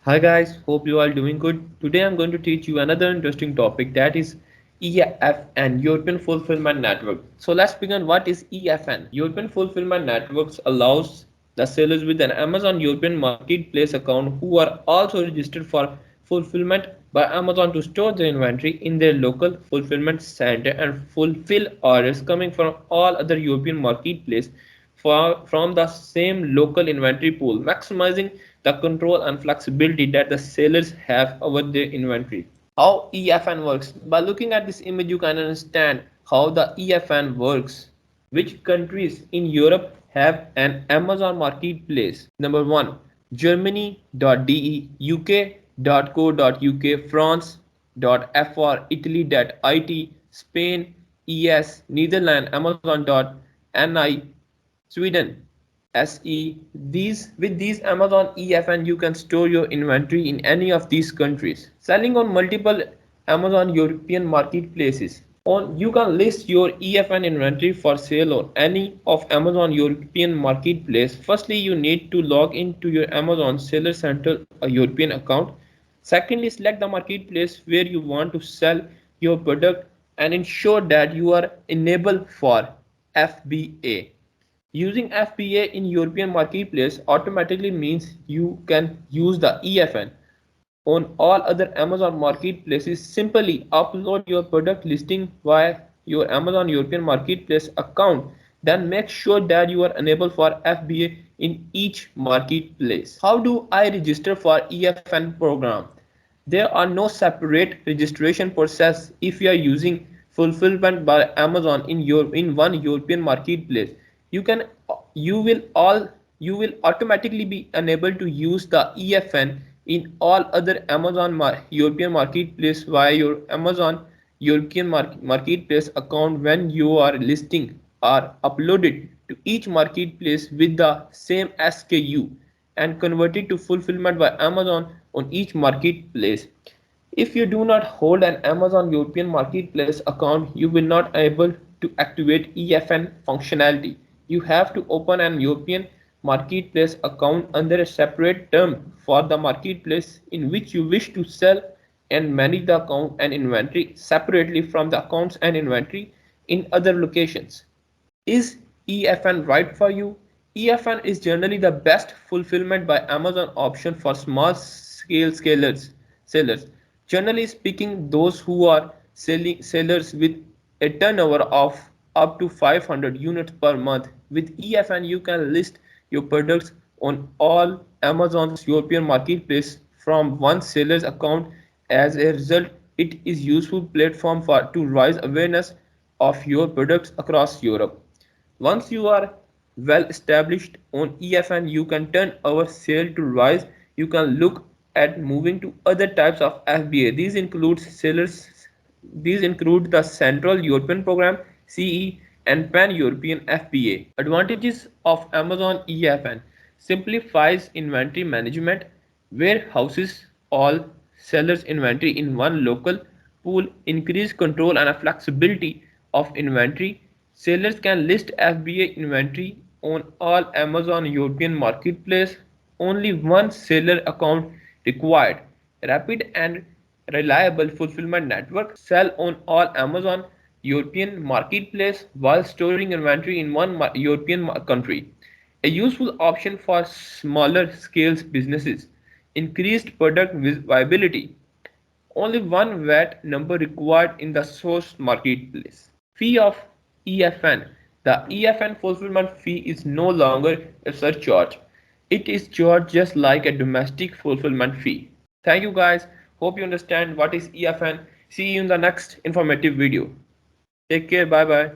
Hi guys, hope you are doing good. Today I'm going to teach you another interesting topic, that is EFN, European Fulfillment Network. So let's begin. What is EFN? European Fulfillment Networks allows the sellers with an Amazon European Marketplace account who are also registered for fulfillment by Amazon to store their inventory in their local fulfillment center and fulfill orders coming from all other European marketplaces from the same local inventory pool, maximizing the control and flexibility that the sellers have over their inventory. How EFN works? By looking at this image, you can understand how the EFN works. Which countries in Europe have an Amazon marketplace? Number 1, Germany.de, UK.co.uk, France.fr, Italy.it, Spain, ES, Netherlands, Amazon.ni, Sweden, SE. With these Amazon EFN, you can store your inventory in any of these countries. Selling on multiple Amazon European marketplaces. You can list your EFN inventory for sale on any of Amazon European marketplace. Firstly, you need to log into your Amazon Seller Central European account. Secondly, select the marketplace where you want to sell your product and ensure that you are enabled for FBA. Using FBA in European marketplace automatically means you can use the EFN on all other Amazon marketplaces. Simply upload your product listing via your Amazon European marketplace account. Then make sure that you are enabled for FBA in each marketplace. How do I register for EFN program? There are no separate registration process if you are using fulfillment by Amazon in one European marketplace. You can you will all you will automatically be unable to use the EFN in all other Amazon European marketplace via your Amazon European marketplace account when you are listing are uploaded to each marketplace with the same SKU and converted to fulfillment by Amazon on each marketplace. If you do not hold an Amazon European Marketplace account, you will not able to activate EFN functionality. You have to open an European Marketplace account under a separate term for the marketplace in which you wish to sell and manage the account and inventory separately from the accounts and inventory in other locations. Is EFN right for you? EFN is generally the best fulfillment by Amazon option for small scale sellers. Generally speaking, those who are selling sellers with a turnover of up to 500 units per month. With EFN, you can list your products on all Amazon's European marketplace from one seller's account. As a result, it is useful platform for to raise awareness of your products across Europe. Once you are well established on EFN, you can turn our sale to rise. You can look at moving to other types of FBA. These include the Central European Program CE and Pan European FBA. Advantages of Amazon EFN: simplifies inventory management, warehouses all sellers inventory in one local pool, increase control and flexibility of inventory. Sellers can list FBA inventory on all Amazon European marketplace. Only one seller account required. Rapid and reliable fulfillment network. Sell on all Amazon European marketplace while storing inventory in one European country. A useful option for smaller scale businesses. Increased product viability. Only one VAT number required in the source marketplace. Fee of EFN. The EFN fulfillment fee is no longer a surcharge. It is charged just like a domestic fulfillment fee. Thank you guys. Hope you understand what is EFN. See you in the next informative video. Take care. Bye bye.